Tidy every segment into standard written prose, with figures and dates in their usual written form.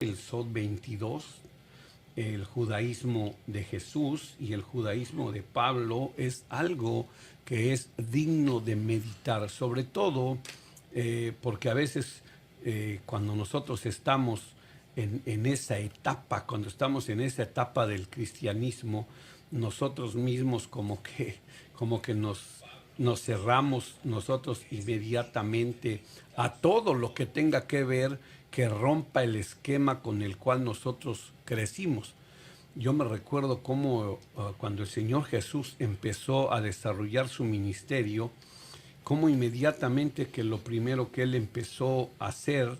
el SOT 22, el judaísmo de Jesús y el judaísmo de Pablo es algo que es digno de meditar, sobre todo porque a veces cuando nosotros estamos en esa etapa, cuando estamos en esa etapa del cristianismo, nosotros mismos como que nos cerramos nosotros inmediatamente a todo lo que tenga que ver, que rompa el esquema con el cual nosotros crecimos. Yo me recuerdo cómo cuando el Señor Jesús empezó a desarrollar su ministerio, cómo inmediatamente que lo primero que Él empezó a hacer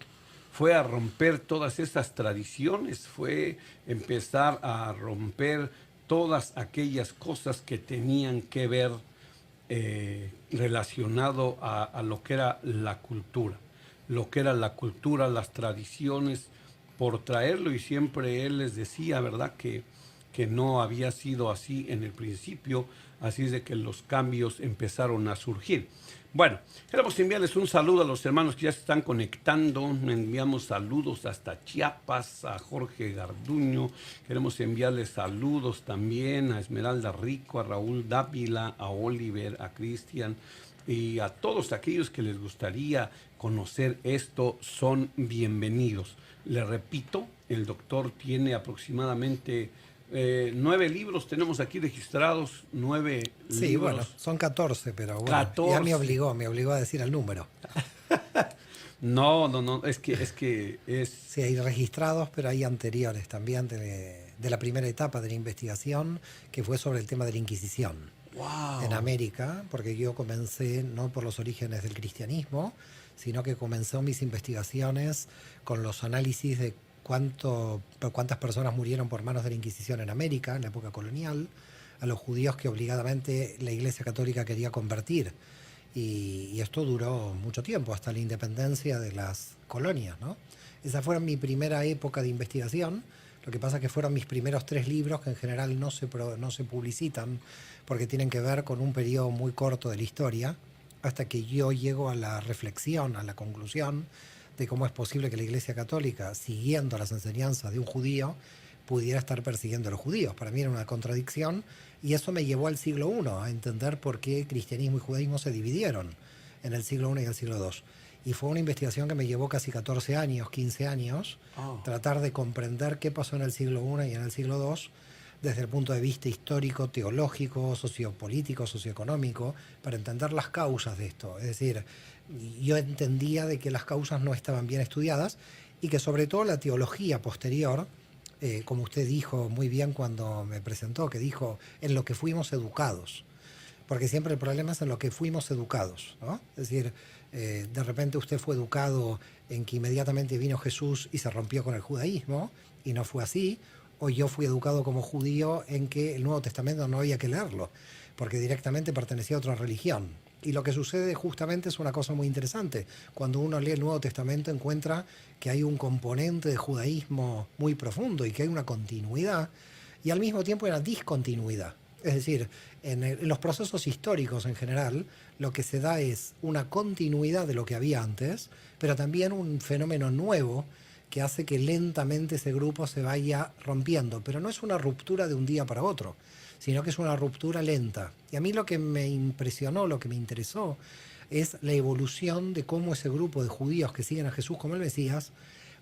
fue a romper todas esas tradiciones, fue empezar a romper todas aquellas cosas que tenían que ver relacionado a lo que era la cultura, las tradiciones, por traerlo, y siempre él les decía, ¿verdad?, que no había sido así en el principio, así es de que los cambios empezaron a surgir. Bueno, queremos enviarles un saludo a los hermanos que ya se están conectando. Enviamos saludos hasta Chiapas, a Jorge Garduño. Queremos enviarles saludos también a Esmeralda Rico, a Raúl Dávila, a Oliver, a Cristian y a todos aquellos que les gustaría conocer esto. Son bienvenidos. Les repito, el doctor tiene aproximadamente 9 libros, tenemos aquí registrados, 9 sí, libros. bueno, son 14, pero bueno, 14. Ya me obligó a decir el número. No, es que es... Sí, hay registrados, pero hay anteriores también de la primera etapa de la investigación, que fue sobre el tema de la Inquisición. Wow. En América, porque yo comencé no por los orígenes del cristianismo, sino que comenzó mis investigaciones con los análisis de cuántas personas murieron por manos de la Inquisición en América, en la época colonial, a los judíos que obligadamente la Iglesia Católica quería convertir. Y esto duró mucho tiempo, hasta la independencia de las colonias, ¿no? Esa fue mi primera época de investigación. Lo que pasa es que fueron mis primeros 3 libros, que en general no se publicitan porque tienen que ver con un periodo muy corto de la historia, hasta que yo llego a la reflexión, a la conclusión de cómo es posible que la Iglesia Católica, siguiendo las enseñanzas de un judío, pudiera estar persiguiendo a los judíos. Para mí era una contradicción, y eso me llevó al siglo I, a entender por qué cristianismo y judaísmo se dividieron en el siglo I y el siglo II. Y fue una investigación que me llevó casi 14 años, 15 años, tratar de comprender qué pasó en el siglo I y en el siglo II, desde el punto de vista histórico, teológico, sociopolítico, socioeconómico, para entender las causas de esto. Es decir, yo entendía de que las causas no estaban bien estudiadas y que sobre todo la teología posterior, como usted dijo muy bien cuando me presentó, que dijo en lo que fuimos educados, porque siempre el problema es en lo que fuimos educados, ¿no? Es decir, de repente usted fue educado en que inmediatamente vino Jesús y se rompió con el judaísmo, y no fue así. O yo fui educado como judío en que el Nuevo Testamento no había que leerlo, porque directamente pertenecía a otra religión. Y lo que sucede justamente es una cosa muy interesante. Cuando uno lee el Nuevo Testamento encuentra que hay un componente de judaísmo muy profundo y que hay una continuidad, y al mismo tiempo una discontinuidad. Es decir, en los procesos históricos en general, lo que se da es una continuidad de lo que había antes, pero también un fenómeno nuevo que hace que lentamente ese grupo se vaya rompiendo. Pero no es una ruptura de un día para otro, sino que es una ruptura lenta. Y a mí lo que me impresionó, lo que me interesó, es la evolución de cómo ese grupo de judíos que siguen a Jesús como el Mesías,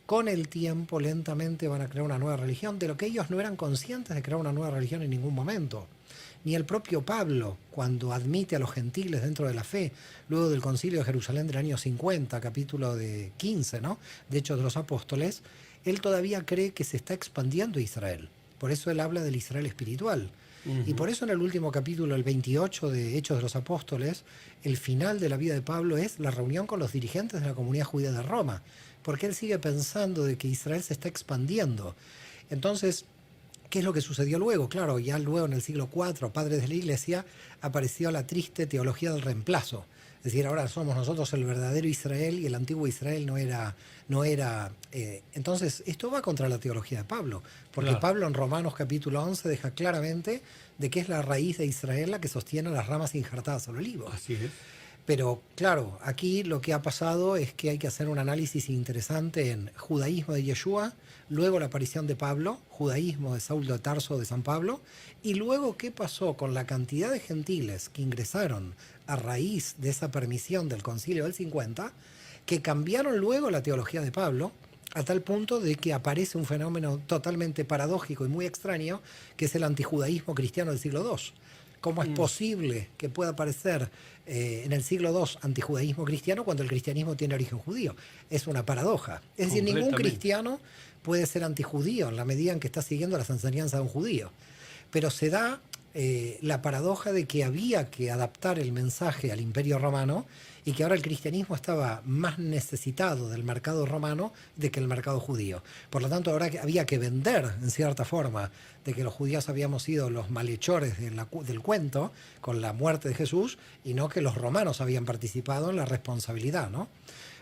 con el tiempo lentamente van a crear una nueva religión, de lo que ellos no eran conscientes de crear una nueva religión en ningún momento. Ni el propio Pablo, cuando admite a los gentiles dentro de la fe, luego del Concilio de Jerusalén del año 50, capítulo de 15, ¿no?, de Hechos de los Apóstoles, él todavía cree que se está expandiendo Israel. Por eso él habla del Israel espiritual. Y por eso en el último capítulo, el 28 de Hechos de los Apóstoles, el final de la vida de Pablo es la reunión con los dirigentes de la comunidad judía de Roma, porque él sigue pensando de que Israel se está expandiendo. Entonces, ¿qué es lo que sucedió luego? Claro, ya luego en el siglo IV, padres de la Iglesia, apareció la triste teología del reemplazo. Es decir, ahora somos nosotros el verdadero Israel y el antiguo Israel no era. Entonces, esto va contra la teología de Pablo, porque claro, Pablo en Romanos capítulo 11 deja claramente de que es la raíz de Israel la que sostiene las ramas injertadas al olivo. Así es. Pero claro, aquí lo que ha pasado es que hay que hacer un análisis interesante en judaísmo de Yeshua, luego la aparición de Pablo, judaísmo de Saulo de Tarso de San Pablo, y luego qué pasó con la cantidad de gentiles que ingresaron a raíz de esa permisión del Concilio del 50, que cambiaron luego la teología de Pablo, a tal punto de que aparece un fenómeno totalmente paradójico y muy extraño, que es el antijudaísmo cristiano del siglo II. ¿Cómo es posible que pueda aparecer en el siglo II antijudaísmo cristiano cuando el cristianismo tiene origen judío? Es una paradoja. Es decir, ningún cristiano puede ser antijudío en la medida en que está siguiendo las enseñanzas de un judío. Pero se da la paradoja de que había que adaptar el mensaje al Imperio Romano y que ahora el cristianismo estaba más necesitado del mercado romano de que el mercado judío. Por lo tanto, ahora había que vender, en cierta forma, de que los judíos habíamos sido los malhechores del cuento con la muerte de Jesús y no que los romanos habían participado en la responsabilidad, ¿no?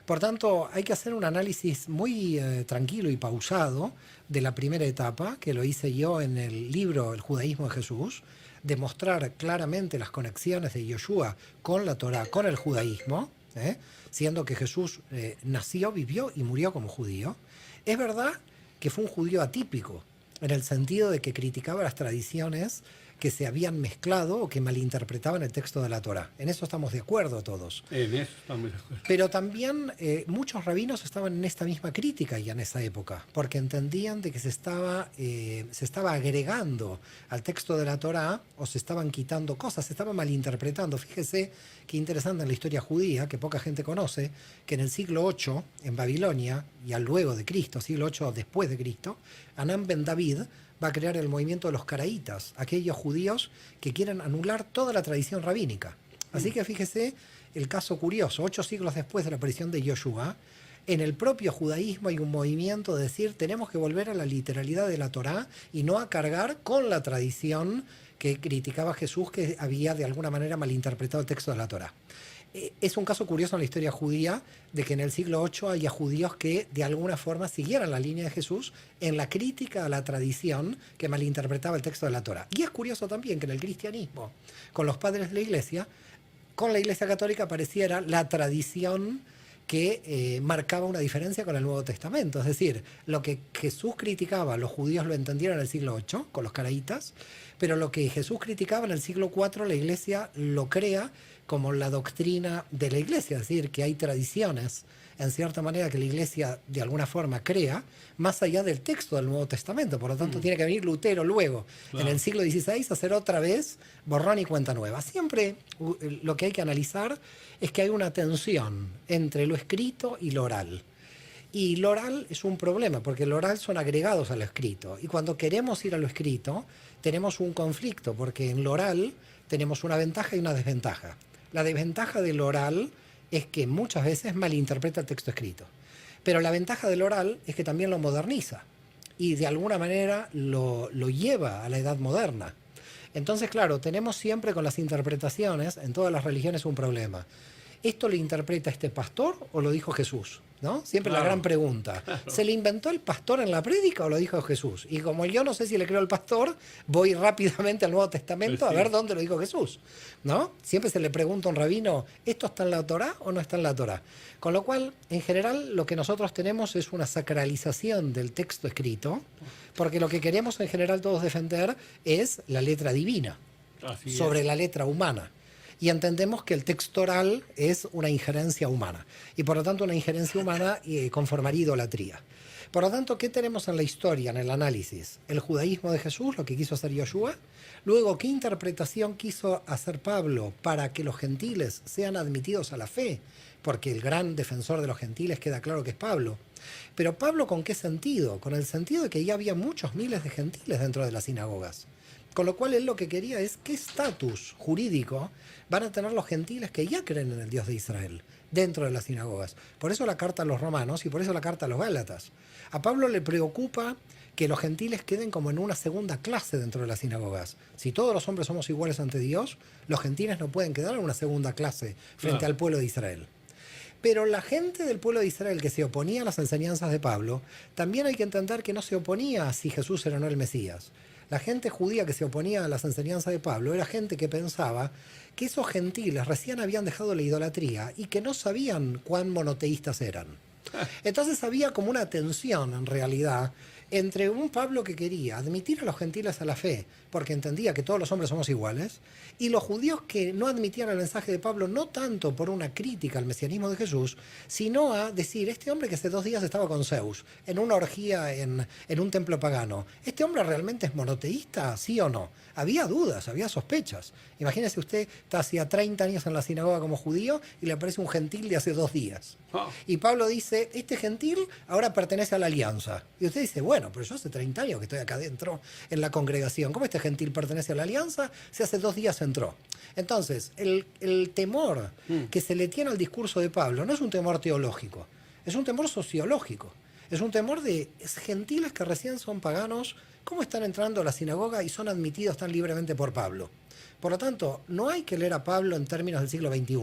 Por tanto, hay que hacer un análisis muy tranquilo y pausado de la primera etapa, que lo hice yo en el libro El judaísmo de Jesús, demostrar claramente las conexiones de Yoshua con la Torá, con el judaísmo, siendo que Jesús nació, vivió y murió como judío. Es verdad que fue un judío atípico, en el sentido de que criticaba las tradiciones que se habían mezclado o que malinterpretaban el texto de la Torá. En eso estamos de acuerdo todos. En eso estamos de acuerdo. Pero también muchos rabinos estaban en esta misma crítica ya en esa época, porque entendían de que se estaba agregando al texto de la Torá o se estaban quitando cosas, se estaban malinterpretando. Fíjese qué interesante en la historia judía, que poca gente conoce, que en el siglo VIII, en Babilonia, y al luego de Cristo, siglo VIII después de Cristo, Anán ben David va a crear el movimiento de los caraítas, aquellos judíos que quieren anular toda la tradición rabínica. Así que fíjese el caso curioso, 8 siglos después de la aparición de Yoshua, en el propio judaísmo hay un movimiento de decir tenemos que volver a la literalidad de la Torá y no a cargar con la tradición que criticaba Jesús, que había de alguna manera malinterpretado el texto de la Torá. Es un caso curioso en la historia judía de que en el siglo VIII haya judíos que de alguna forma siguieran la línea de Jesús en la crítica a la tradición que malinterpretaba el texto de la Torá. Y es curioso también que en el cristianismo, con los padres de la Iglesia, con la Iglesia Católica apareciera la tradición que marcaba una diferencia con el Nuevo Testamento. Es decir, lo que Jesús criticaba, los judíos lo entendieron en el siglo VIII, con los caraítas, pero lo que Jesús criticaba en el siglo IV, la Iglesia lo crea como la doctrina de la Iglesia, es decir, que hay tradiciones, en cierta manera, que la Iglesia de alguna forma crea, más allá del texto del Nuevo Testamento. Por lo tanto, tiene que venir Lutero luego, en el siglo XVI, a hacer otra vez borrón y cuenta nueva. Siempre lo que hay que analizar es que hay una tensión entre lo escrito y lo oral. Y lo oral es un problema, porque lo oral son agregados a lo escrito. Y cuando queremos ir a lo escrito, tenemos un conflicto, porque en lo oral tenemos una ventaja y una desventaja. La desventaja del oral es que muchas veces malinterpreta el texto escrito. Pero la ventaja del oral es que también lo moderniza y de alguna manera lo lleva a la edad moderna. Entonces, claro, tenemos siempre con las interpretaciones, en todas las religiones, un problema. ¿Esto lo interpreta este pastor o lo dijo Jesús? ¿No? Siempre la gran pregunta. ¿Se le inventó el pastor en la prédica o lo dijo Jesús? Y como yo no sé si le creo al pastor, voy rápidamente al Nuevo Testamento a ver dónde lo dijo Jesús, ¿no? Siempre se le pregunta a un rabino, ¿esto está en la Torá o no está en la Torá? Con lo cual, en general, lo que nosotros tenemos es una sacralización del texto escrito, porque lo que queremos en general todos defender es la letra divina sobre la letra humana. Y entendemos que el texto oral es una injerencia humana. Y por lo tanto una injerencia humana conformaría idolatría. Por lo tanto, ¿qué tenemos en la historia, en el análisis? El judaísmo de Jesús, lo que quiso hacer Yoshua. Luego, ¿qué interpretación quiso hacer Pablo para que los gentiles sean admitidos a la fe? Porque el gran defensor de los gentiles queda claro que es Pablo. Pero Pablo, ¿con qué sentido? Con el sentido de que ya había muchos miles de gentiles dentro de las sinagogas. Con lo cual él lo que quería es qué estatus jurídico van a tener los gentiles que ya creen en el Dios de Israel dentro de las sinagogas. Por eso la carta a los romanos y por eso la carta a los gálatas. A Pablo le preocupa que los gentiles queden como en una segunda clase dentro de las sinagogas. Si todos los hombres somos iguales ante Dios, los gentiles no pueden quedar en una segunda clase frente al pueblo de Israel. Pero la gente del pueblo de Israel que se oponía a las enseñanzas de Pablo, también hay que entender que no se oponía a si Jesús era o no el Mesías. La gente judía que se oponía a las enseñanzas de Pablo era gente que pensaba que esos gentiles recién habían dejado la idolatría y que no sabían cuán monoteístas eran. Entonces había como una tensión en realidad entre un Pablo que quería admitir a los gentiles a la fe, porque entendía que todos los hombres somos iguales, y los judíos que no admitían el mensaje de Pablo no tanto por una crítica al mesianismo de Jesús, sino a decir, este hombre que hace 2 días estaba con Zeus, en una orgía en un templo pagano, ¿este hombre realmente es monoteísta, sí o no? Había dudas, había sospechas. Imagínese usted, está hacía 30 años en la sinagoga como judío y le aparece un gentil de hace 2 días. Y Pablo dice, este gentil ahora pertenece a la alianza. Y usted dice, bueno, pero yo hace 30 años que estoy acá adentro en la congregación. ¿Cómo este gentil pertenece a la alianza si hace 2 días entró? Entonces, el temor que se le tiene al discurso de Pablo no es un temor teológico, es un temor sociológico. Es un temor de gentiles que recién son paganos, ¿cómo están entrando a la sinagoga y son admitidos tan libremente por Pablo? Por lo tanto, no hay que leer a Pablo en términos del siglo XXI.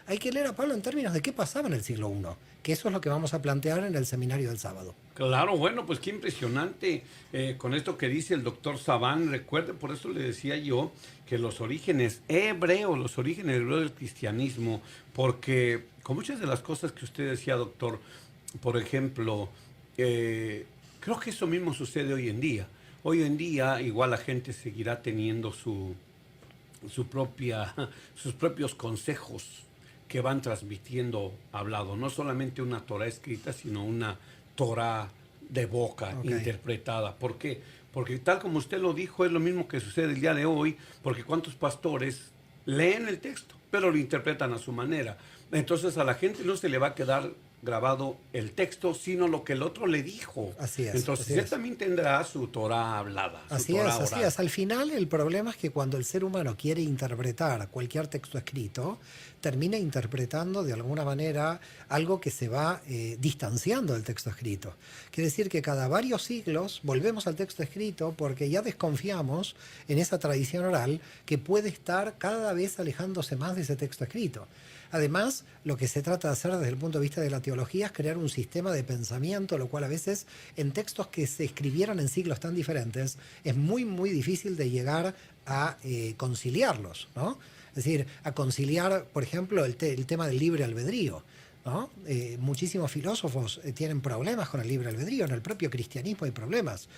Hay que leer a Pablo en términos de qué pasaba en el siglo I, que eso es lo que vamos a plantear en el seminario del sábado. Claro, bueno, pues qué impresionante con esto que dice el doctor Sabán. Recuerde, por eso le decía yo que los orígenes hebreos del cristianismo, porque con muchas de las cosas que usted decía, doctor, por ejemplo, creo que eso mismo sucede hoy en día. Hoy en día igual la gente seguirá teniendo sus propios consejos que van transmitiendo hablado. No solamente una Torah escrita, sino una Torah de boca, interpretada. ¿Por qué? Porque tal como usted lo dijo, es lo mismo que sucede el día de hoy, porque cuántos pastores leen el texto, pero lo interpretan a su manera. Entonces a la gente no se le va a quedar grabado el texto, sino lo que el otro le dijo. Así es. Entonces él también tendrá su Torah hablada. Así es. Al final el problema es que cuando el ser humano quiere interpretar cualquier texto escrito, termina interpretando de alguna manera algo que se va distanciando del texto escrito. Quiere decir que cada varios siglos volvemos al texto escrito porque ya desconfiamos en esa tradición oral que puede estar cada vez alejándose más de ese texto escrito. Además, lo que se trata de hacer desde el punto de vista de la teología es crear un sistema de pensamiento, lo cual a veces en textos que se escribieron en siglos tan diferentes es muy, muy difícil de llegar a conciliarlos, ¿no? Es decir, a conciliar, por ejemplo, el tema del libre albedrío, ¿no? Muchísimos filósofos tienen problemas con el libre albedrío, en el propio cristianismo hay problemas,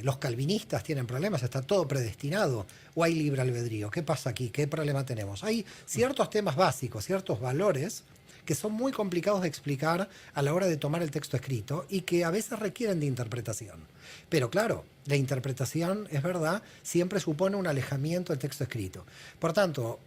los calvinistas tienen problemas, está todo predestinado, o hay libre albedrío. ¿Qué pasa aquí? ¿Qué problema tenemos? Hay ciertos temas básicos, ciertos valores que son muy complicados de explicar a la hora de tomar el texto escrito y que a veces requieren de interpretación. Pero claro, la interpretación, es verdad, siempre supone un alejamiento del texto escrito. Por tanto,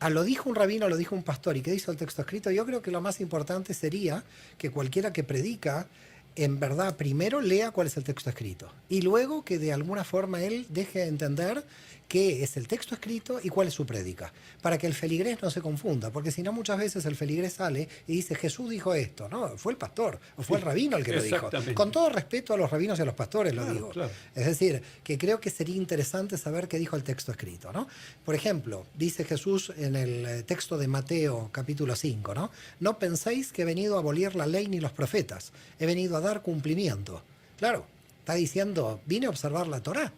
lo dijo un rabino, lo dijo un pastor, ¿y qué dice el texto escrito? Yo creo que lo más importante sería que cualquiera que predica, en verdad, primero lea cuál es el texto escrito y luego que de alguna forma él deje de entender qué es el texto escrito y cuál es su prédica, para que el feligrés no se confunda, porque si no muchas veces el feligrés sale y dice Jesús dijo esto, no, fue el pastor o fue el rabino el que lo dijo. Con todo respeto a los rabinos y a los pastores lo digo. Claro. Es decir, que creo que sería interesante saber qué dijo el texto escrito, ¿no? Por ejemplo, dice Jesús en el texto de Mateo capítulo 5, ¿no? No penséis que he venido a abolir la ley ni los profetas, he venido a dar cumplimiento. Claro, está diciendo, vine a observar la Torá.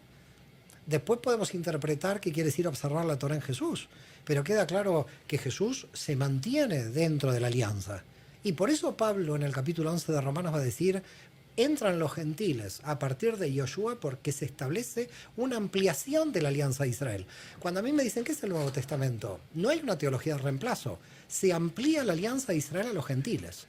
Después podemos interpretar qué quiere decir observar la Torá en Jesús, pero queda claro que Jesús se mantiene dentro de la alianza. Y por eso Pablo en el capítulo 11 de Romanos va a decir, entran los gentiles a partir de Yoshua porque se establece una ampliación de la alianza de Israel. Cuando a mí me dicen, ¿qué es el Nuevo Testamento? No hay una teología de reemplazo, se amplía la alianza de Israel a los gentiles.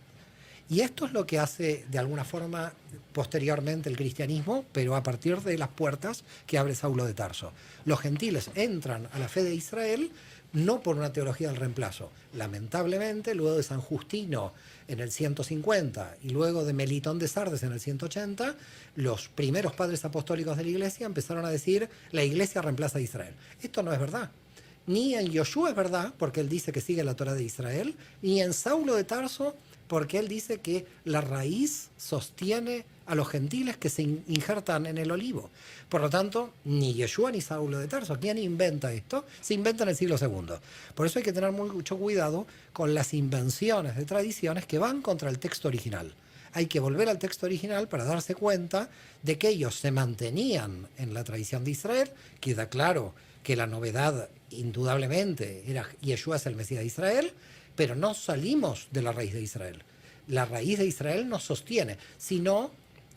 Y esto es lo que hace, de alguna forma, posteriormente el cristianismo, pero a partir de las puertas que abre Saulo de Tarso. Los gentiles entran a la fe de Israel no por una teología del reemplazo. Lamentablemente, luego de San Justino en el 150 y luego de Melitón de Sardes en el 180, los primeros padres apostólicos de la Iglesia empezaron a decir la Iglesia reemplaza a Israel. Esto no es verdad. Ni en Yoshua es verdad, porque él dice que sigue la Torá de Israel, ni en Saulo de Tarso, porque él dice que la raíz sostiene a los gentiles que se injertan en el olivo. Por lo tanto, ni Yeshua ni Saulo de Tarso. ¿Quién inventa esto? Se inventa en el siglo II. Por eso hay que tener mucho cuidado con las invenciones de tradiciones que van contra el texto original. hay que volver al texto original para darse cuenta de que ellos se mantenían en la tradición de Israel. Queda claro que la novedad, indudablemente, era Yeshua es el Mesías de Israel, pero no salimos de la raíz de Israel. La raíz de Israel nos sostiene, sino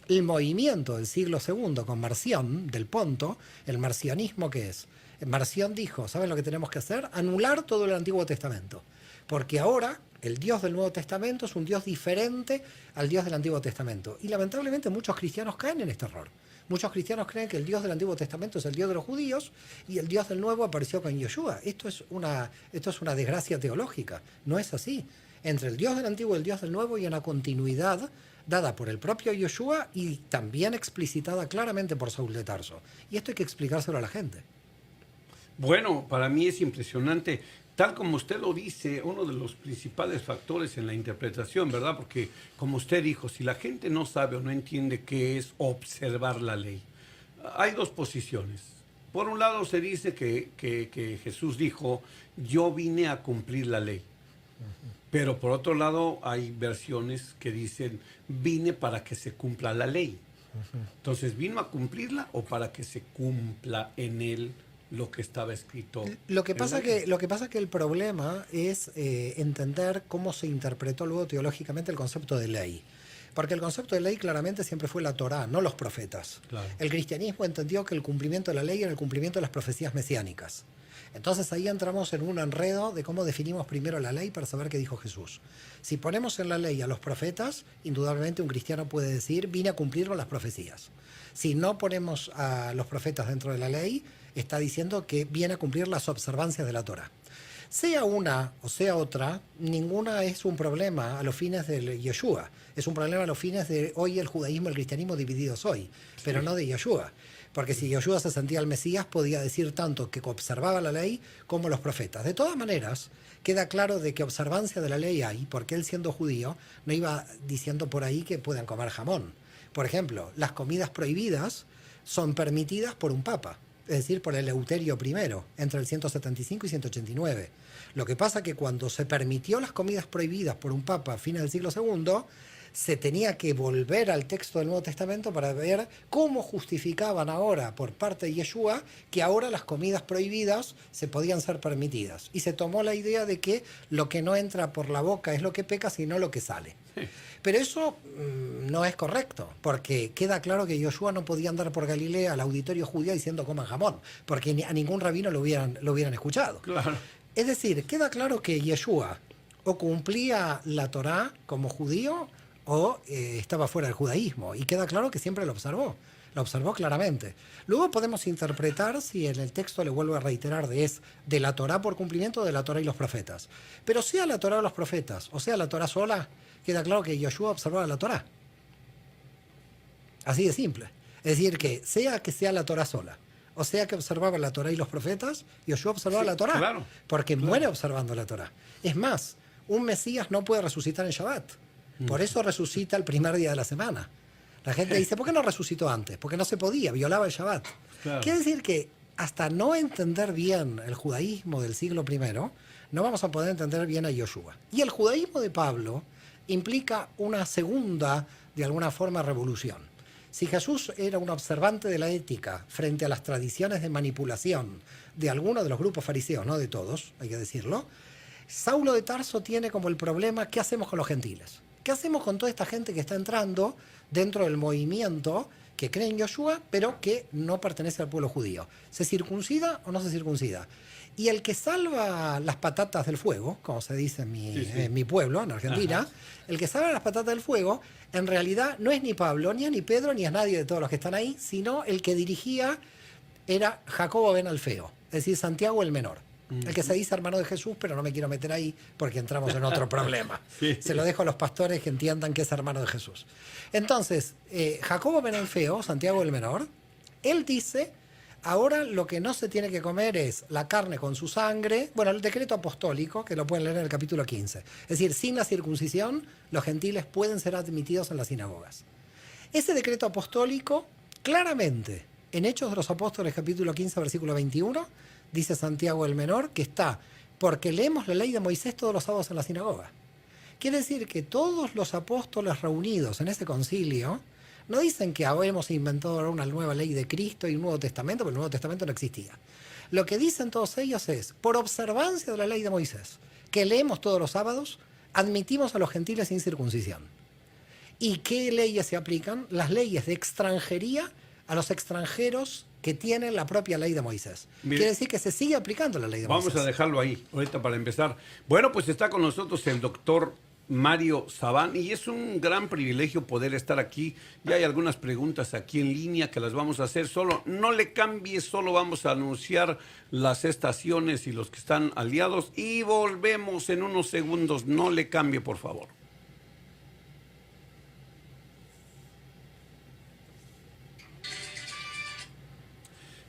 el movimiento del siglo II con Marción, del Ponto, el marcionismo que es. Marción dijo, ¿saben lo que tenemos que hacer? Anular todo el Antiguo Testamento, porque ahora el Dios del Nuevo Testamento es un Dios diferente al Dios del Antiguo Testamento. Y lamentablemente muchos cristianos caen en este error. Muchos cristianos creen que el Dios del Antiguo Testamento es el Dios de los judíos y el Dios del Nuevo apareció con Yeshua. Esto es una desgracia teológica. No es así. Entre el Dios del Antiguo y el Dios del Nuevo hay una continuidad dada por el propio Yeshua y también explicitada claramente por Saúl de Tarso. Y esto hay que explicárselo a la gente. Bueno, para mí es impresionante. Tal como usted lo dice, uno de los principales factores en la interpretación, ¿verdad? Porque, como usted dijo, si la gente no sabe o no entiende qué es observar la ley, hay dos posiciones. Por un lado, se dice que Jesús dijo, yo vine a cumplir la ley. Pero por otro lado, hay versiones que dicen, vine para que se cumpla la ley. Entonces, ¿vino a cumplirla o para que se cumpla en él lo que estaba escrito? Lo que pasa que el problema es entender cómo se interpretó luego teológicamente el concepto de ley. Porque el concepto de ley claramente siempre fue la Torá, no los profetas. Claro. El cristianismo entendió que el cumplimiento de la ley era el cumplimiento de las profecías mesiánicas. Entonces ahí entramos en un enredo de cómo definimos primero la ley para saber qué dijo Jesús. Si ponemos en la ley a los profetas, indudablemente un cristiano puede decir, vine a cumplir con las profecías. Si no ponemos a los profetas dentro de la ley, está diciendo que viene a cumplir las observancias de la Torá. Sea una o sea otra, ninguna es un problema a los fines de Yeshua. Es un problema a los fines de hoy el judaísmo y el cristianismo divididos hoy, pero no de Yeshua. Porque si Yeshua se sentía el Mesías, podía decir tanto que observaba la ley como los profetas. De todas maneras, queda claro de que observancia de la ley hay, porque él siendo judío no iba diciendo por ahí que puedan comer jamón. Por ejemplo, las comidas prohibidas son permitidas por un papa, es decir, por Eleuterio I, entre el 175 y 189. Lo que pasa es que cuando se permitió las comidas prohibidas por un papa a fines del siglo II, se tenía que volver al texto del Nuevo Testamento para ver cómo justificaban ahora por parte de Yeshua que ahora las comidas prohibidas se podían ser permitidas. Y se tomó la idea de que lo que no entra por la boca es lo que peca, sino lo que sale. Pero eso no es correcto, porque queda claro que Yeshua no podía andar por Galilea al auditorio judío diciendo coman jamón, porque a ningún rabino lo hubieran escuchado. Claro. Es decir, queda claro que Yeshua o cumplía la Torá como judío o estaba fuera del judaísmo, y queda claro que siempre lo observó claramente. Luego podemos interpretar si en el texto, le vuelvo a reiterar, es de la Torá por cumplimiento de la Torá y los profetas. Pero sea la Torá o los profetas, o sea la Torá sola, queda claro que Yeshua observaba la Torá. Así de simple. Es decir, que sea la Torá sola, o sea que observaba la Torá y los profetas, Yeshua observaba la Torá, claro, porque muere observando la Torá. Es más, un Mesías no puede resucitar en Shabbat. Por eso resucita el primer día de la semana. La gente dice, ¿por qué no resucitó antes? Porque no se podía, violaba el Shabbat. Claro. Quiere decir que hasta no entender bien el judaísmo del siglo I, no vamos a poder entender bien a Yeshua. Y el judaísmo de Pablo implica una segunda, de alguna forma, revolución. Si Jesús era un observante de la ética frente a las tradiciones de manipulación de algunos de los grupos fariseos, no de todos, hay que decirlo, Saulo de Tarso tiene como el problema, ¿qué hacemos con los gentiles? ¿Qué hacemos con toda esta gente que está entrando dentro del movimiento que cree en Yeshua, pero que no pertenece al pueblo judío? ¿Se circuncida o no se circuncida? Y el que salva las patatas del fuego, como se dice en mi pueblo, en Argentina, el que salva las patatas del fuego, en realidad no es ni Pablo, ni es ni Pedro, ni es nadie de todos los que están ahí, sino el que dirigía era Jacobo ben Alfeo, es decir, Santiago el menor. El que se dice hermano de Jesús, pero no me quiero meter ahí porque entramos en otro problema. Se lo dejo a los pastores que entiendan que es hermano de Jesús. Entonces, Jacobo ben Alfeo, Santiago el menor, él dice, ahora lo que no se tiene que comer es la carne con su sangre, bueno, el decreto apostólico, que lo pueden leer en el capítulo 15. Es decir, sin la circuncisión, los gentiles pueden ser admitidos en las sinagogas. Ese decreto apostólico, claramente, en Hechos de los Apóstoles, capítulo 15, versículo 21, dice Santiago el menor que está, porque leemos la ley de Moisés todos los sábados en la sinagoga. Quiere decir que todos los apóstoles reunidos en ese concilio no dicen que hemos inventado ahora una nueva ley de Cristo y un Nuevo Testamento, porque el Nuevo Testamento no existía. Lo que dicen todos ellos es, por observancia de la ley de Moisés, que leemos todos los sábados, admitimos a los gentiles sin circuncisión. ¿Y qué leyes se aplican? Las leyes de extranjería a los extranjeros que tienen la propia ley de Moisés. Mire, quiere decir que se sigue aplicando la ley de Moisés. Vamos a dejarlo ahí, ahorita para empezar. Bueno, pues está con nosotros el doctor Mario Sabán y es un gran privilegio poder estar aquí. Ya hay algunas preguntas aquí en línea que las vamos a hacer. Solo no le cambie, solo vamos a anunciar las estaciones y los que están aliados y volvemos en unos segundos. No le cambie, por favor.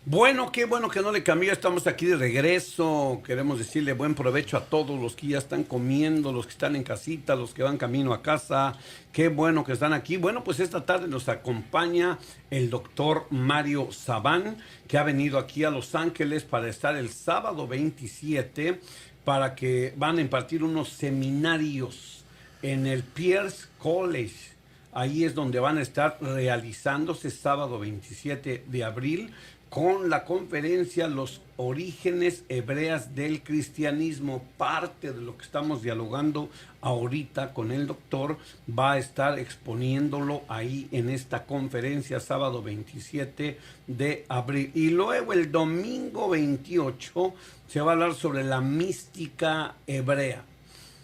Bueno, qué bueno que no le cambió. Estamos aquí de regreso. Queremos decirle buen provecho a todos los que ya están comiendo, los que están en casita, los que van camino a casa. Qué bueno que están aquí. Bueno, pues esta tarde nos acompaña el doctor Mario Sabán, que ha venido aquí a Los Ángeles para estar el sábado 27, para que van a impartir unos seminarios en el Pierce College. Ahí es donde van a estar realizándose sábado 27 de abril con la conferencia Los orígenes hebreas del cristianismo. Parte de lo que estamos dialogando ahorita con el doctor va a estar exponiéndolo ahí en esta conferencia sábado 27 de abril. Y luego el domingo 28 se va a hablar sobre la mística hebrea.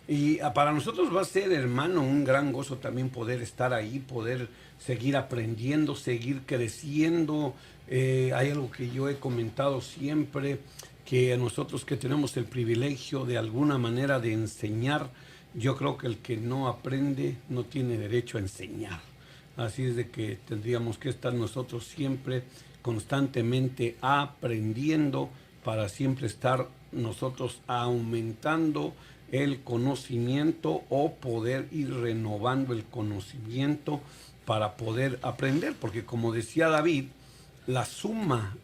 Y para nosotros va a ser, hermano, un gran gozo también poder estar ahí, poder seguir aprendiendo, seguir creciendo. Hay algo que yo he comentado siempre, que nosotros que tenemos el privilegio de alguna manera de enseñar, yo creo que el que no aprende no tiene derecho a enseñar. Así es de que tendríamos que estar nosotros siempre constantemente aprendiendo para siempre estar nosotros aumentando el conocimiento o poder ir renovando el conocimiento para poder aprender, porque como decía David, la suma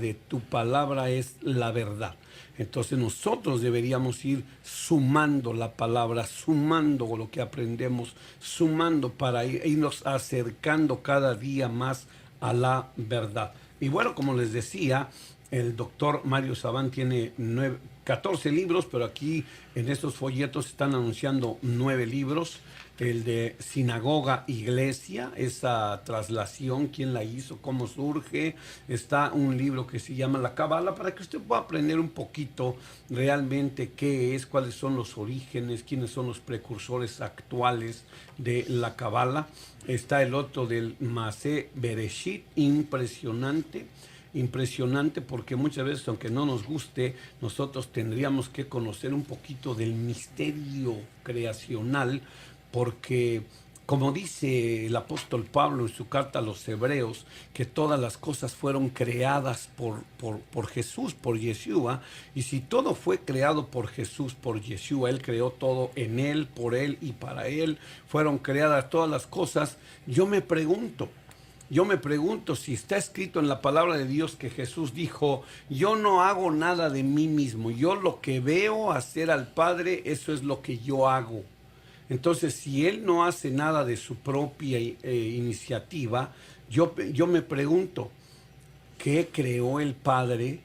de tu palabra es la verdad. Entonces nosotros deberíamos ir sumando la palabra, sumando lo que aprendemos, sumando para irnos acercando cada día más a la verdad. Y bueno, como les decía, el doctor Mario Sabán tiene 14 libros, pero aquí en estos folletos están anunciando 9 libros. El de Sinagoga Iglesia, esa traslación, quién la hizo, cómo surge. Está un libro que se llama La Cabala, para que usted pueda aprender un poquito realmente qué es, cuáles son los orígenes, quiénes son los precursores actuales de la Cabala. Está el otro del Masé Bereshit, impresionante porque muchas veces, aunque no nos guste, nosotros tendríamos que conocer un poquito del misterio creacional, porque como dice el apóstol Pablo en su carta a los Hebreos, que todas las cosas fueron creadas por Jesús, por Yeshua, y si todo fue creado por Jesús, por Yeshua, Él creó todo en Él, por Él y para Él, fueron creadas todas las cosas. Yo me pregunto si está escrito en la palabra de Dios que Jesús dijo, yo no hago nada de mí mismo, yo lo que veo hacer al Padre, eso es lo que yo hago. Entonces, si Él no hace nada de su propia iniciativa, yo me pregunto, ¿qué creó el Padre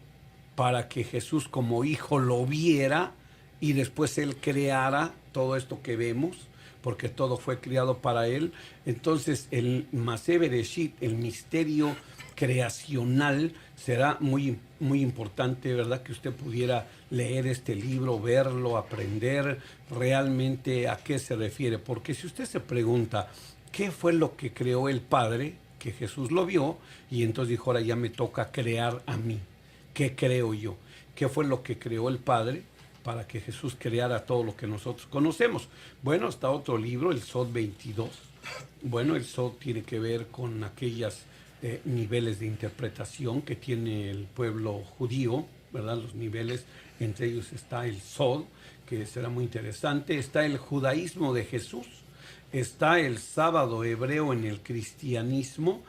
para que Jesús como hijo lo viera y después Él creara todo esto que vemos? Porque todo fue creado para Él. Entonces, el Masé Bereshit, el misterio creacional, será muy, muy importante, ¿verdad? Que usted pudiera leer este libro, verlo, aprender realmente a qué se refiere. Porque si usted se pregunta, ¿qué fue lo que creó el Padre? Que Jesús lo vio y entonces dijo, ahora ya me toca crear a mí. ¿Qué creo yo? ¿Qué fue lo que creó el Padre para que Jesús creara todo lo que nosotros conocemos? Bueno, está otro libro, el Sod 22. Bueno, el Sod tiene que ver con aquellos niveles de interpretación que tiene el pueblo judío, ¿verdad? Los niveles, entre ellos está el Sod, que será muy interesante. Está el judaísmo de Jesús, está el sábado hebreo en el cristianismo,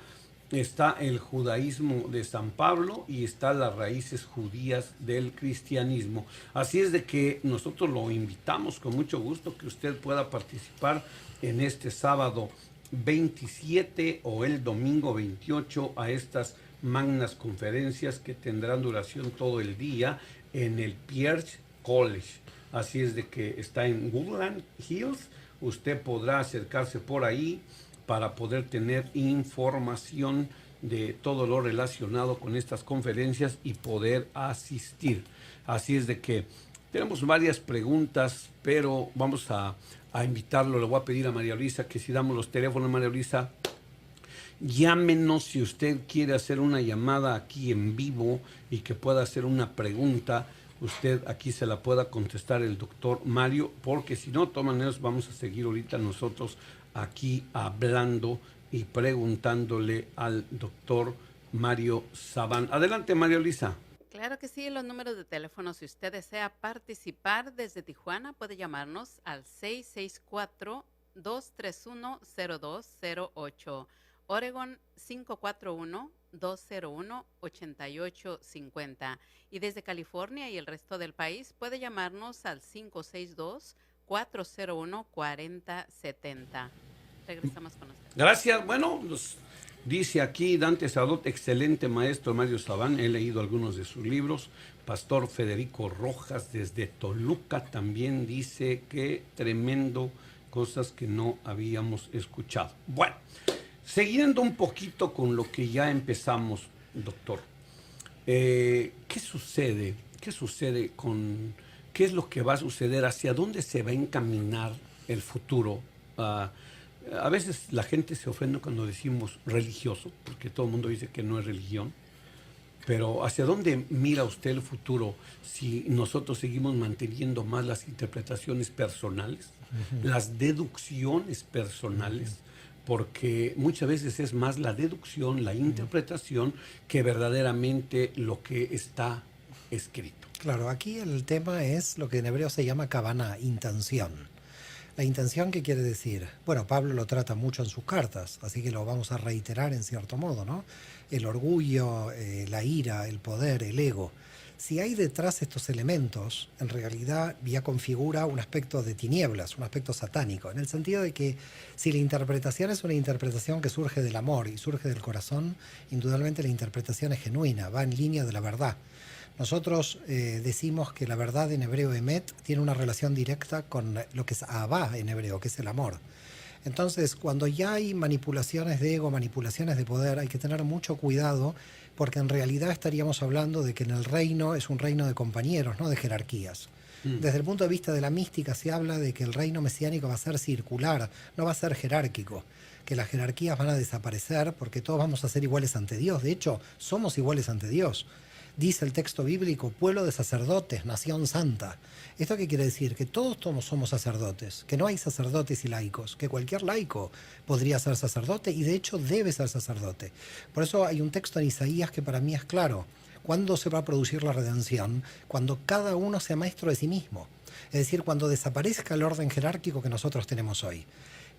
está el judaísmo de San Pablo y está las raíces judías del cristianismo. Así es de que nosotros lo invitamos con mucho gusto que usted pueda participar en este sábado 27 o el domingo 28 a estas magnas conferencias que tendrán duración todo el día en el Pierce College. Así es de que está en Woodland Hills. Usted podrá acercarse por ahí para poder tener información de todo lo relacionado con estas conferencias y poder asistir. Así es de que tenemos varias preguntas, pero vamos a invitarlo. Le voy a pedir a María Luisa que si damos los teléfonos, María Luisa, llámenos si usted quiere hacer una llamada aquí en vivo y que pueda hacer una pregunta. Usted aquí se la pueda contestar el doctor Mario, porque si no, de todas maneras vamos a seguir ahorita nosotros aquí hablando y preguntándole al doctor Mario Sabán. Adelante, María Luisa. Claro que sí, los números de teléfono, si usted desea participar desde Tijuana, puede llamarnos al 664-231-0208, Oregon 541-201-8850. Y desde California y el resto del país puede llamarnos al 562-401-4070. Regresamos con usted. Gracias. Bueno, nos dice aquí Dante Sadot, excelente maestro Mario Sabán. He leído algunos de sus libros. Pastor Federico Rojas desde Toluca también dice que tremendo, cosas que no habíamos escuchado. Bueno, siguiendo un poquito con lo que ya empezamos, doctor. ¿Qué sucede? ¿Qué sucede con qué es lo que va a suceder? ¿Hacia dónde se va a encaminar el futuro? A veces la gente se ofende cuando decimos religioso, porque todo el mundo dice que no es religión. Pero ¿hacia dónde mira usted el futuro si nosotros seguimos manteniendo más las interpretaciones personales, las deducciones personales? Porque muchas veces es más la deducción, la interpretación, que verdaderamente lo que está escrito. Claro, aquí el tema es lo que en hebreo se llama kavaná, intención. La intención, ¿qué quiere decir? Bueno, Pablo lo trata mucho en sus cartas, así que lo vamos a reiterar en cierto modo, ¿no? El orgullo, la ira, el poder, el ego. Si hay detrás estos elementos, en realidad ya configura un aspecto de tinieblas, un aspecto satánico, en el sentido de que si la interpretación es una interpretación que surge del amor y surge del corazón, indudablemente la interpretación es genuina, va en línea de la verdad. Nosotros decimos que la verdad en hebreo emet tiene una relación directa con lo que es Ahavá en hebreo, que es el amor. Entonces, cuando ya hay manipulaciones de ego, manipulaciones de poder, hay que tener mucho cuidado, porque en realidad estaríamos hablando de que en el reino es un reino de compañeros, no de jerarquías. Desde el punto de vista de la mística se habla de que el reino mesiánico va a ser circular, no va a ser jerárquico, que las jerarquías van a desaparecer porque todos vamos a ser iguales ante Dios. De hecho, somos iguales ante Dios. Dice el texto bíblico, pueblo de sacerdotes, nación santa. ¿Esto qué quiere decir? Que todos somos sacerdotes, que no hay sacerdotes y laicos, que cualquier laico podría ser sacerdote y de hecho debe ser sacerdote. Por eso hay un texto en Isaías que para mí es claro. ¿Cuándo se va a producir la redención? Cuando cada uno sea maestro de sí mismo. Es decir, cuando desaparezca el orden jerárquico que nosotros tenemos hoy.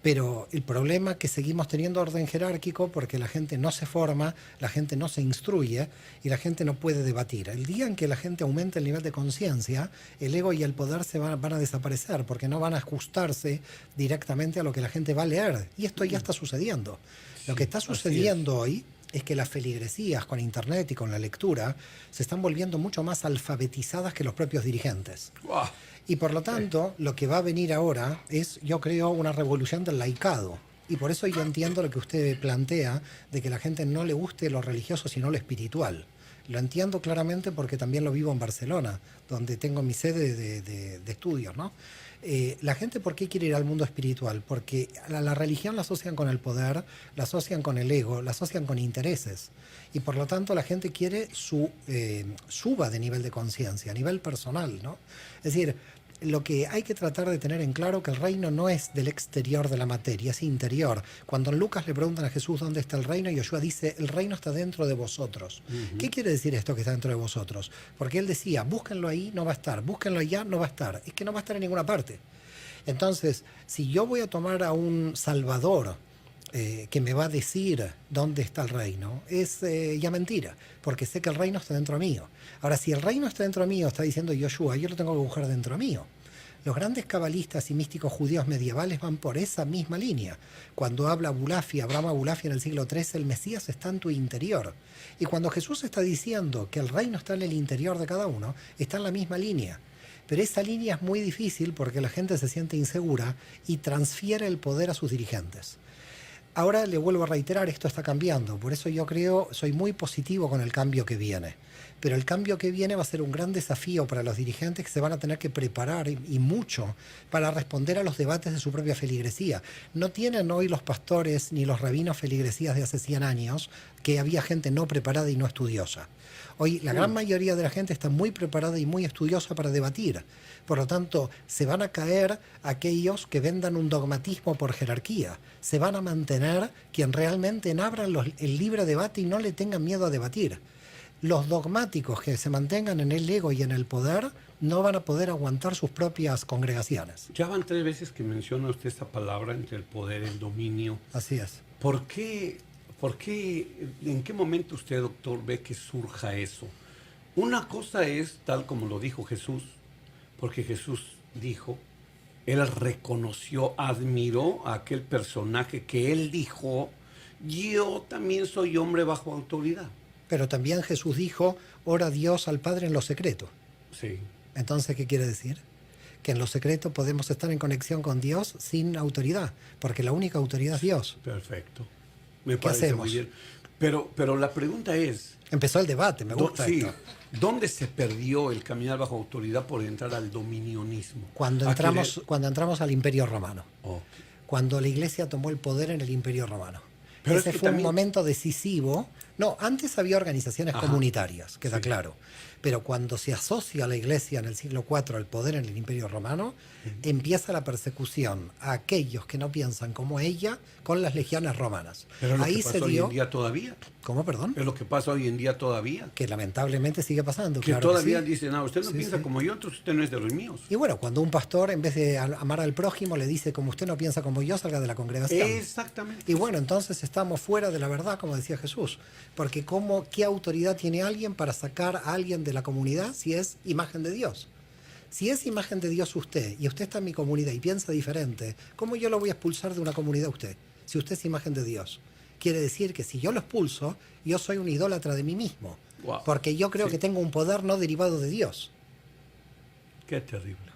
Pero el problema es que seguimos teniendo orden jerárquico porque la gente no se forma, la gente no se instruye y la gente no puede debatir. El día en que la gente aumente el nivel de conciencia, el ego y el poder van a desaparecer porque no van a ajustarse directamente a lo que la gente va a leer. Y esto ya está sucediendo. Lo que está sucediendo hoy es que las feligresías con internet y con la lectura se están volviendo mucho más alfabetizadas que los propios dirigentes. ¡Wow! Y por lo tanto, lo que va a venir ahora es, yo creo, una revolución del laicado. Y por eso yo entiendo lo que usted plantea, de que la gente no le guste lo religioso, sino lo espiritual. Lo entiendo claramente porque también lo vivo en Barcelona, donde tengo mi sede de estudios, ¿no? La gente, ¿por qué quiere ir al mundo espiritual? Porque la religión la asocian con el poder, la asocian con el ego, la asocian con intereses. Y por lo tanto la gente quiere suba de nivel de conciencia, a nivel personal, ¿no? Es decir, lo que hay que tratar de tener en claro que el reino no es del exterior de la materia, es interior. Cuando en Lucas le preguntan a Jesús dónde está el reino, Yoshua dice, el reino está dentro de vosotros. ¿Qué quiere decir esto que está dentro de vosotros? Porque él decía, búsquenlo ahí, no va a estar, búsquenlo allá, no va a estar. Es que no va a estar en ninguna parte. Entonces, si yo voy a tomar a un salvador que me va a decir dónde está el reino, es ya mentira, porque sé que el reino está dentro mío. Ahora, si el reino está dentro mío, está diciendo Yoshua, yo lo tengo que buscar dentro mío. Los grandes cabalistas y místicos judíos medievales van por esa misma línea. Cuando habla Abraham Abulafi en el siglo XIII, el Mesías está en tu interior. Y cuando Jesús está diciendo que el reino está en el interior de cada uno, está en la misma línea. Pero esa línea es muy difícil porque la gente se siente insegura y transfiere el poder a sus dirigentes. Ahora le vuelvo a reiterar, esto está cambiando, por eso yo soy muy positivo con el cambio que viene. Pero el cambio que viene va a ser un gran desafío para los dirigentes que se van a tener que preparar y mucho para responder a los debates de su propia feligresía. No tienen hoy los pastores ni los rabinos feligresías de hace 100 años que había gente no preparada y no estudiosa. Hoy la gran mayoría de la gente está muy preparada y muy estudiosa para debatir. Por lo tanto, se van a caer aquellos que vendan un dogmatismo por jerarquía. Se van a mantener quien realmente abran el libre debate y no le tengan miedo a debatir. Los dogmáticos que se mantengan en el ego y en el poder no van a poder aguantar sus propias congregaciones. Ya van 3 veces que menciona usted esta palabra entre el poder y el dominio. Así es. ¿Por qué, en qué momento usted, doctor, ve que surja eso? Una cosa es, tal como lo dijo Jesús, porque Jesús dijo, él reconoció, admiró a aquel personaje que él dijo, yo también soy hombre bajo autoridad. Pero también Jesús dijo, ora a Dios al Padre en lo secreto. Sí. Entonces, ¿qué quiere decir? Que en lo secreto podemos estar en conexión con Dios sin autoridad, porque la única autoridad es Dios. Perfecto. Me ¿Qué parece hacemos? muy bien. Pero la pregunta es... Empezó el debate, me gusta sí, esto. ¿dónde se perdió el caminar bajo autoridad por entrar al dominionismo? Cuando entramos al Imperio Romano. Oh. Cuando la Iglesia tomó el poder en el Imperio Romano. Pero ese es que fue también... un momento decisivo. No, antes había organizaciones comunitarias, queda claro. Pero cuando se asocia la Iglesia en el siglo IV al poder en el Imperio Romano, empieza la persecución a aquellos que no piensan como ella con las legiones romanas. Pero es lo Ahí que pasa se hoy dio... en día todavía. ¿Cómo, perdón? Es lo que pasa hoy en día todavía. Que lamentablemente sigue pasando. Que claro todavía que sí. dicen, usted no piensa como yo, entonces usted no es de los míos. Y bueno, cuando un pastor, en vez de amar al prójimo, le dice, como usted no piensa como yo, salga de la congregación. Exactamente. Y bueno, entonces estamos fuera de la verdad, como decía Jesús. Porque ¿qué autoridad tiene alguien para sacar a alguien de la comunidad si es imagen de Dios? Si es imagen de Dios usted, y usted está en mi comunidad y piensa diferente, ¿cómo yo lo voy a expulsar de una comunidad a usted? Si usted es imagen de Dios. Quiere decir que si yo lo expulso, yo soy un idólatra de mí mismo. Wow. Porque yo creo que tengo un poder no derivado de Dios. Qué terrible.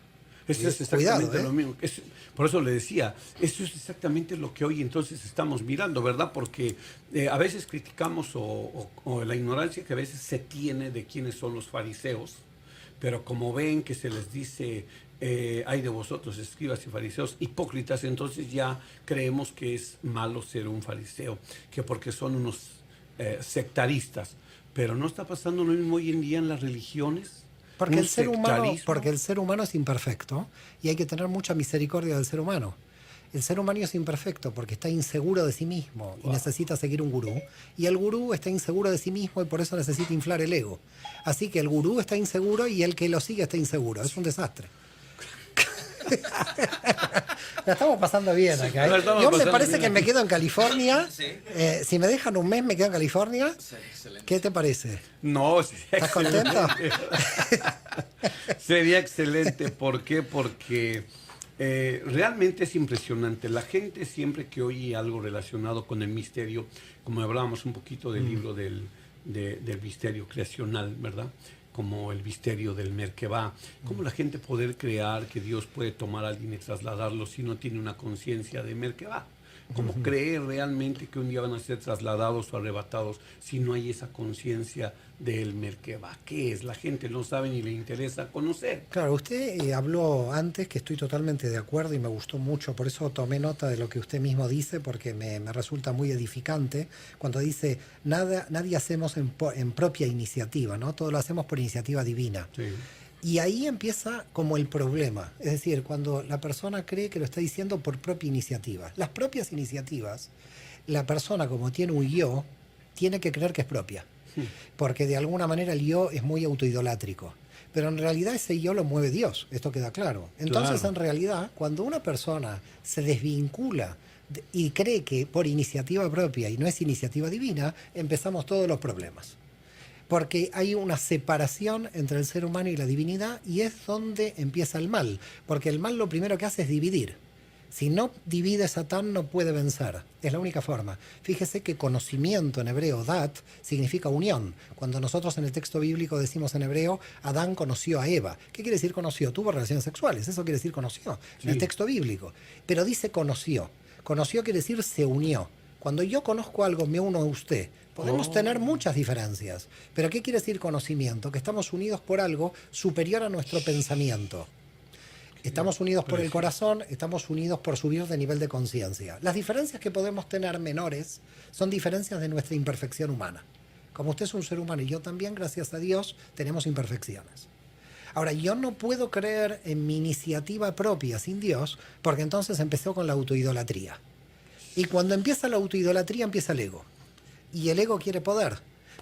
Eso es exactamente lo mismo. Por eso le decía, eso es exactamente lo que hoy entonces estamos mirando, ¿verdad? Porque a veces criticamos o la ignorancia que a veces se tiene de quiénes son los fariseos, pero como ven que se les dice, hay de vosotros, escribas y fariseos, hipócritas, entonces ya creemos que es malo ser un fariseo, que porque son unos sectaristas. Pero ¿no está pasando lo mismo hoy en día en las religiones? Porque el ser humano es imperfecto y hay que tener mucha misericordia del ser humano. El ser humano es imperfecto porque está inseguro de sí mismo y necesita seguir un gurú. Y el gurú está inseguro de sí mismo y por eso necesita inflar el ego. Así que el gurú está inseguro y el que lo sigue está inseguro. Es un desastre. La estamos pasando bien acá. Yo me parece que me quedo en California. Sí. Si me dejan un mes, me quedo en California. Sí, excelente. ¿Qué te parece? No, sería ¿Estás contento? Sería excelente. ¿Por qué? Porque realmente es impresionante. La gente siempre que oye algo relacionado con el misterio, como hablábamos un poquito del libro del misterio creacional, ¿verdad? Como el misterio del Merkebah. ¿Cómo la gente poder creer que Dios puede tomar a alguien y trasladarlo si no tiene una conciencia de Merkebah? ¿Cómo creer realmente que un día van a ser trasladados o arrebatados si no hay esa conciencia del Merkebah? ¿Qué es? La gente no sabe ni le interesa conocer. Claro, usted habló antes, que estoy totalmente de acuerdo y me gustó mucho, por eso tomé nota de lo que usted mismo dice, porque me resulta muy edificante, cuando dice, nadie hacemos en propia iniciativa, ¿no? Todo lo hacemos por iniciativa divina. Sí. Y ahí empieza como el problema, es decir, cuando la persona cree que lo está diciendo por propia iniciativa. Las propias iniciativas, la persona como tiene un yo, tiene que creer que es propia, porque de alguna manera el yo es muy autoidolátrico. Pero en realidad ese yo lo mueve Dios, esto queda claro. Entonces, en realidad, cuando una persona se desvincula y cree que por iniciativa propia y no es iniciativa divina, empezamos todos los problemas. Porque hay una separación entre el ser humano y la divinidad y es donde empieza el mal. Porque el mal lo primero que hace es dividir. Si no divide, Satán no puede vencer. Es la única forma. Fíjese que conocimiento en hebreo, dat, significa unión. Cuando nosotros en el texto bíblico decimos en hebreo, Adán conoció a Eva. ¿Qué quiere decir conoció? Tuvo relaciones sexuales. Eso quiere decir conoció en el texto bíblico. Pero dice conoció. Conoció quiere decir se unió. Cuando yo conozco algo, me uno a usted. Podemos tener muchas diferencias. Pero ¿qué quiere decir conocimiento? Que estamos unidos por algo superior a nuestro pensamiento. Estamos unidos por el corazón, estamos unidos por subir de nivel de conciencia. Las diferencias que podemos tener menores son diferencias de nuestra imperfección humana. Como usted es un ser humano y yo también, gracias a Dios, tenemos imperfecciones. Ahora, yo no puedo creer en mi iniciativa propia sin Dios, porque entonces empezó con la autoidolatría. Y cuando empieza la autoidolatría, empieza el ego. Y el ego quiere poder.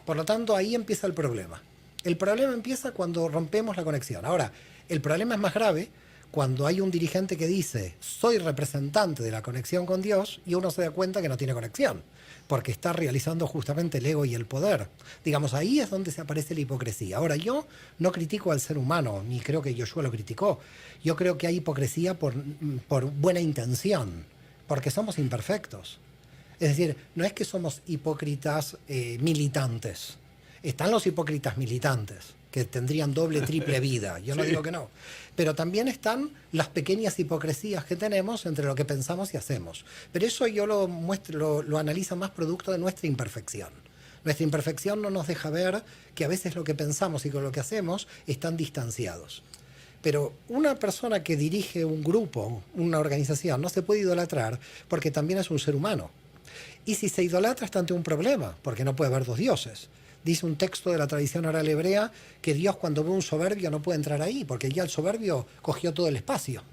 Por lo tanto, ahí empieza el problema. El problema empieza cuando rompemos la conexión. Ahora, el problema es más grave cuando hay un dirigente que dice, soy representante de la conexión con Dios, y uno se da cuenta que no tiene conexión, porque está realizando justamente el ego y el poder. Digamos, ahí es donde se aparece la hipocresía. Ahora, yo no critico al ser humano, ni creo que Yoshua lo criticó. Yo creo que hay hipocresía por buena intención, porque somos imperfectos. Es decir, no es que somos hipócritas militantes. Están los hipócritas militantes, que tendrían doble, triple vida. Yo no digo que no. Pero también están las pequeñas hipocresías que tenemos entre lo que pensamos y hacemos. Pero eso yo lo analizo más producto de nuestra imperfección. Nuestra imperfección no nos deja ver que a veces lo que pensamos y con lo que hacemos están distanciados. Pero una persona que dirige un grupo, una organización, no se puede idolatrar porque también es un ser humano. Y si se idolatra está ante un problema, porque no puede haber dos dioses. Dice un texto de la tradición oral hebrea que Dios cuando ve un soberbio no puede entrar ahí, porque ya el soberbio cogió todo el espacio.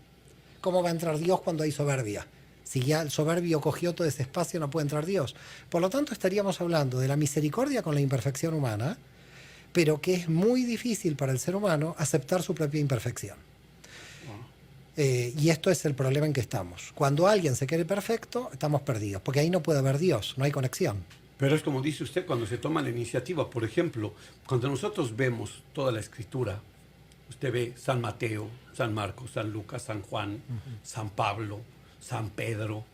¿Cómo va a entrar Dios cuando hay soberbia? Si ya el soberbio cogió todo ese espacio, no puede entrar Dios. Por lo tanto, estaríamos hablando de la misericordia con la imperfección humana, pero que es muy difícil para el ser humano aceptar su propia imperfección. Y esto es el problema en que estamos. Cuando alguien se cree perfecto, estamos perdidos, porque ahí no puede haber Dios, no hay conexión. Pero es como dice usted, cuando se toma la iniciativa, por ejemplo, cuando nosotros vemos toda la escritura, usted ve San Mateo, San Marcos, San Lucas, San Juan, San Pablo, San Pedro,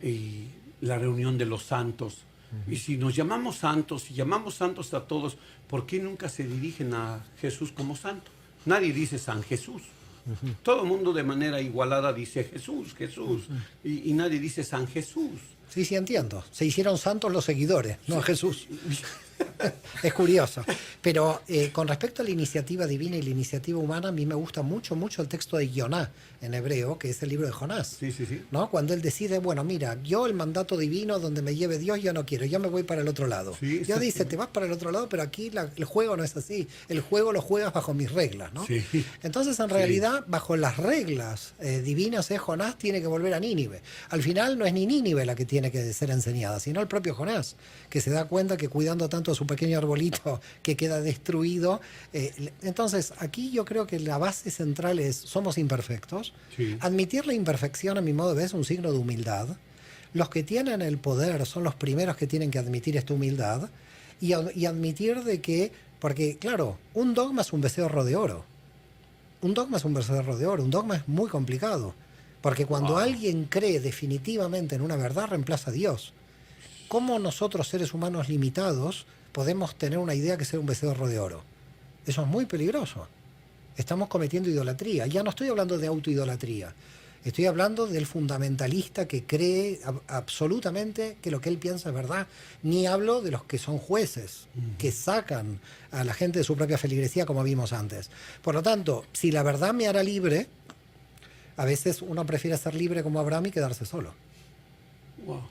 y la reunión de los santos. Y si nos llamamos santos, y llamamos santos a todos, ¿por qué nunca se dirigen a Jesús como santo? Nadie dice San Jesús. Todo el mundo de manera igualada dice Jesús, Jesús, y nadie dice San Jesús. Sí, entiendo. Se hicieron santos los seguidores, no Jesús. Es curioso. Pero con respecto a la iniciativa divina y la iniciativa humana, a mí me gusta mucho el texto de Yoná en hebreo, que es el libro de Jonás. Sí. ¿No? Cuando él decide, bueno, mira, yo el mandato divino donde me lleve Dios, yo no quiero, yo me voy para el otro lado. Sí, Dios dice, te vas para el otro lado, pero aquí el juego no es así. El juego lo juegas bajo mis reglas, ¿no? Sí. Entonces, en realidad, bajo las reglas divinas, Jonás tiene que volver a Nínive. Al final no es ni Nínive la que tiene que ser enseñada, sino el propio Jonás, que se da cuenta que cuidando tanto a su pequeño arbolito que queda destruido. Entonces, aquí yo creo que la base central es, somos imperfectos. Sí. Admitir la imperfección, a mi modo de ver, es un signo de humildad. Los que tienen el poder son los primeros que tienen que admitir esta humildad y admitir de que, porque claro, un dogma es un becerro de oro. Un dogma es un becerro de oro, un dogma es muy complicado. Porque cuando alguien cree definitivamente en una verdad, reemplaza a Dios. ¿Cómo nosotros, seres humanos limitados, podemos tener una idea que sea un becerro de oro? Eso es muy peligroso. Estamos cometiendo idolatría. Ya no estoy hablando de autoidolatría. Estoy hablando del fundamentalista que cree absolutamente que lo que él piensa es verdad. Ni hablo de los que son jueces, que sacan a la gente de su propia feligresía, como vimos antes. Por lo tanto, si la verdad me hará libre, a veces uno prefiere ser libre como Abraham y quedarse solo. Wow.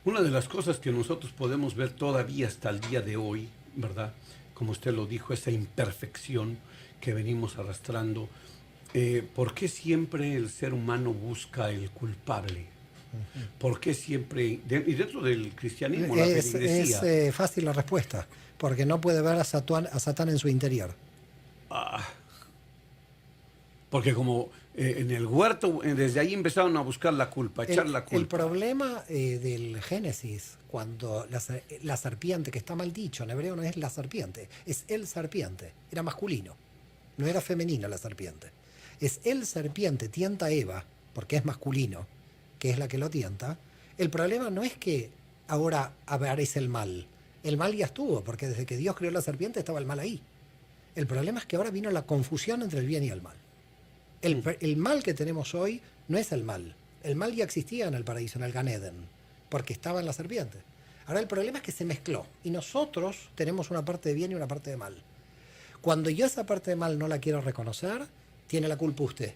Una de las cosas que nosotros podemos ver todavía hasta el día de hoy, ¿verdad? Como usted lo dijo, esa imperfección que venimos arrastrando. ¿Por qué siempre el ser humano busca el culpable? ¿Por qué siempre, y dentro del cristianismo, la feligresía? Es fácil la respuesta, porque no puede ver a Satán en su interior. Porque como en el huerto, desde ahí empezaron a buscar la culpa, a echar la culpa. El problema del Génesis, cuando la serpiente, que está mal dicho, en hebreo no es la serpiente, es el serpiente, era masculino, no era femenina la serpiente. Es el serpiente, tienta a Eva, porque es masculino, que es la que lo tienta. El problema no es que ahora aparece el mal ya estuvo, porque desde que Dios creó la serpiente estaba el mal ahí. El problema es que ahora vino la confusión entre el bien y el mal. El mal que tenemos hoy no es el mal ya existía en el paraíso, en el Gan Eden, porque estaba en la serpiente. Ahora el problema es que se mezcló, y nosotros tenemos una parte de bien y una parte de mal. Cuando yo esa parte de mal no la quiero reconocer, tiene la culpa usted.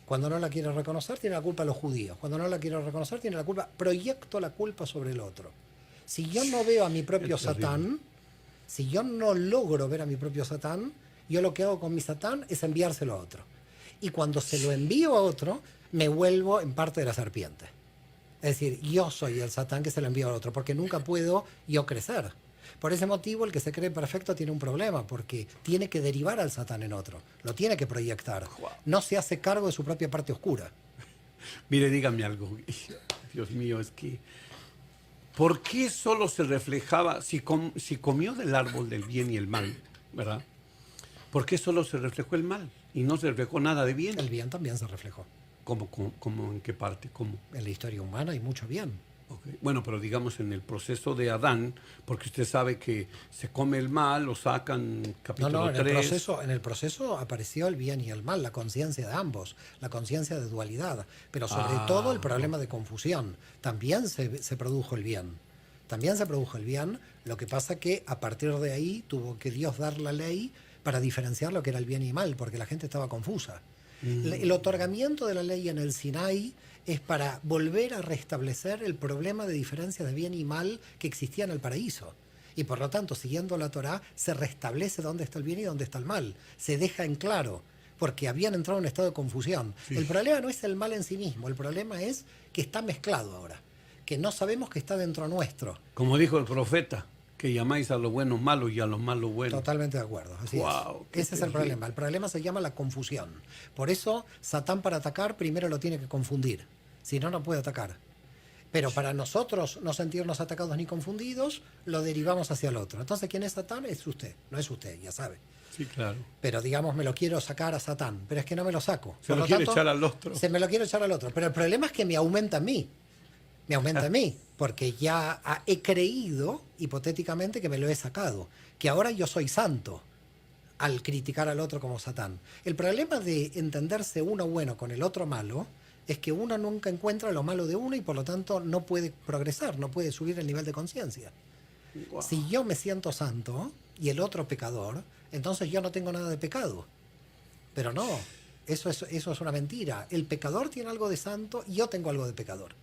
Cuando no la quiero reconocer, tiene la culpa los judíos. Cuando no la quiero reconocer, tiene la culpa, proyecto la culpa sobre el otro. Si yo no veo a mi propio Satán, si yo no logro ver a mi propio Satán, yo lo que hago con mi Satán es enviárselo a otro. Y cuando se lo envío a otro, me vuelvo en parte de la serpiente. Es decir, yo soy el Satán que se lo envío a otro, porque nunca puedo yo crecer. Por ese motivo, el que se cree perfecto tiene un problema, porque tiene que derivar al Satán en otro, lo tiene que proyectar. No se hace cargo de su propia parte oscura. Mire, dígame algo. Dios mío, es que ¿por qué solo se reflejaba, si comió del árbol del bien y el mal, ¿verdad? ¿Por qué solo se reflejó el mal y no se reflejó nada de bien? El bien también se reflejó. ¿Cómo en qué parte? ¿Cómo? En la historia humana hay mucho bien. Okay. Bueno, pero digamos en el proceso de Adán, porque usted sabe que se come el mal, lo sacan, capítulo 3. En el proceso apareció el bien y el mal, la conciencia de ambos, la conciencia de dualidad, pero sobre todo el problema de confusión. También se produjo el bien. También se produjo el bien, lo que pasa que a partir de ahí tuvo que Dios dar la ley para diferenciar lo que era el bien y el mal, porque la gente estaba confusa. El otorgamiento de la ley en el Sinaí es para volver a restablecer el problema de diferencia de bien y mal que existía en el paraíso. Y por lo tanto, siguiendo la Torá, se restablece dónde está el bien y dónde está el mal. Se deja en claro, porque habían entrado en un estado de confusión. Sí. El problema no es el mal en sí mismo, el problema es que está mezclado ahora, que no sabemos que está dentro nuestro. Como dijo el profeta, que llamáis a lo bueno malo y a lo malo bueno. Totalmente de acuerdo, así es. Ese es el problema. El problema se llama la confusión. Por eso, Satán para atacar primero lo tiene que confundir. Si no, no puede atacar. Pero para nosotros no sentirnos atacados ni confundidos, lo derivamos hacia el otro. Entonces, ¿quién es Satán? Es usted. No es usted, ya sabe. Sí, claro. Pero digamos, me lo quiero sacar a Satán. Pero es que no me lo saco. Se lo quiere echar al otro. Se me lo quiero echar al otro. Pero el problema es que me aumenta a mí. Me aumenta a mí, porque ya he creído, hipotéticamente, que me lo he sacado, que ahora yo soy santo al criticar al otro como Satán. El problema de entenderse uno bueno con el otro malo es que uno nunca encuentra lo malo de uno y por lo tanto no puede progresar, no puede subir el nivel de conciencia. Wow. Si yo me siento santo y el otro pecador, entonces yo no tengo nada de pecado. Pero no, eso es una mentira. El pecador tiene algo de santo y yo tengo algo de pecador.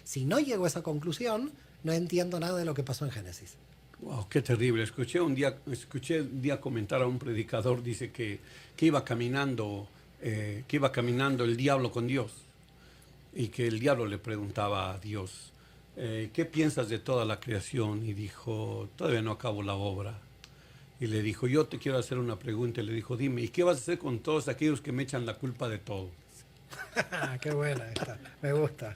Si no llego a esa conclusión, no entiendo nada de lo que pasó en Génesis. Wow, qué terrible. Escuché un día comentar a un predicador, dice que iba caminando el diablo con Dios y que el diablo le preguntaba a Dios, ¿qué piensas de toda la creación? Y dijo, todavía no acabo la obra. Y le dijo, yo te quiero hacer una pregunta. Y le dijo, dime, ¿y qué vas a hacer con todos aquellos que me echan la culpa de todo? Qué buena esta, me gusta.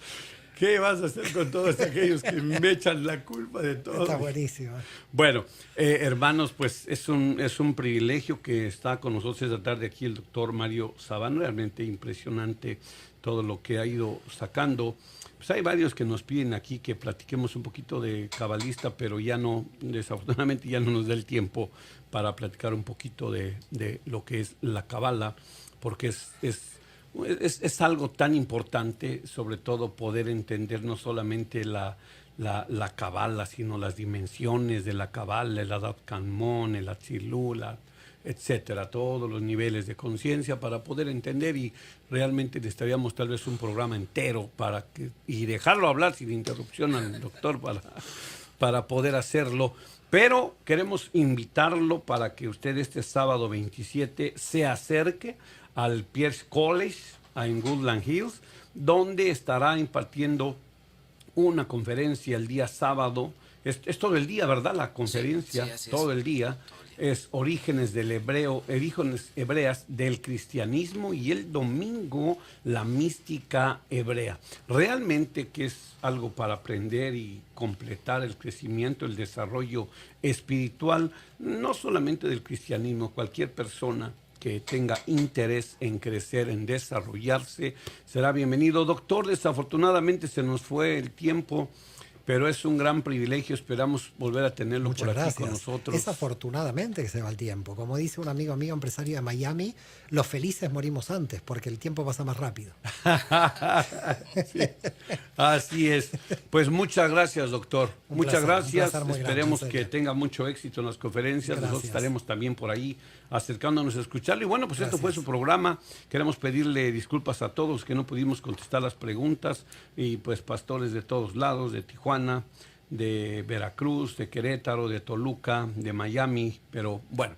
¿Qué vas a hacer con todos aquellos que me echan la culpa de todo? Está buenísimo. Bueno, hermanos, pues es un privilegio que está con nosotros esta tarde aquí el doctor Mario Sabán. Realmente impresionante todo lo que ha ido sacando. Pues hay varios que nos piden aquí que platiquemos un poquito de cabalista, pero ya no, desafortunadamente ya no nos da el tiempo para platicar un poquito de lo que es la cabala, porque es algo tan importante, sobre todo poder entender no solamente la cabala, sino las dimensiones de la cabala, el Adat Kanmon, el Atzilula, etcétera, todos los niveles de conciencia para poder entender, y realmente necesitaríamos tal vez un programa entero y dejarlo hablar sin interrupción al doctor para poder hacerlo. Pero queremos invitarlo para que usted este sábado 27 se acerque al Pierce College en Woodland Hills, donde estará impartiendo una conferencia el día sábado. Es todo el día, ¿verdad? La conferencia, sí, todo el día. es Orígenes del Hebreo, Orígenes Hebreas del Cristianismo, y el domingo la mística hebrea. Realmente que es algo para aprender y completar el crecimiento, el desarrollo espiritual, no solamente del cristianismo. Cualquier persona que tenga interés en crecer, en desarrollarse, será bienvenido. Doctor, desafortunadamente se nos fue el tiempo, pero es un gran privilegio. Esperamos volver a tenerlo Muchas por aquí gracias. con nosotros. Es afortunadamente que se va el tiempo. Como dice un amigo mío, empresario de Miami, los felices morimos antes porque el tiempo pasa más rápido. Sí, así es. Pues muchas gracias, doctor. Un Muchas placer, un gracias. placer muy grande, Esperemos en que serio. tenga mucho éxito en las conferencias. Nosotros Gracias. estaremos también por ahí acercándonos a escucharlo. Y bueno, pues esto fue Gracias. su programa. Queremos pedirle disculpas a todos que no pudimos contestar las preguntas. Y pues pastores de todos lados, de Tijuana, de Veracruz, de Querétaro, de Toluca, de Miami. Pero bueno,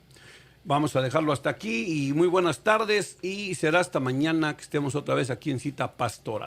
vamos a dejarlo hasta aquí y muy buenas tardes, y será hasta mañana que estemos otra vez aquí en Cita Pastoral.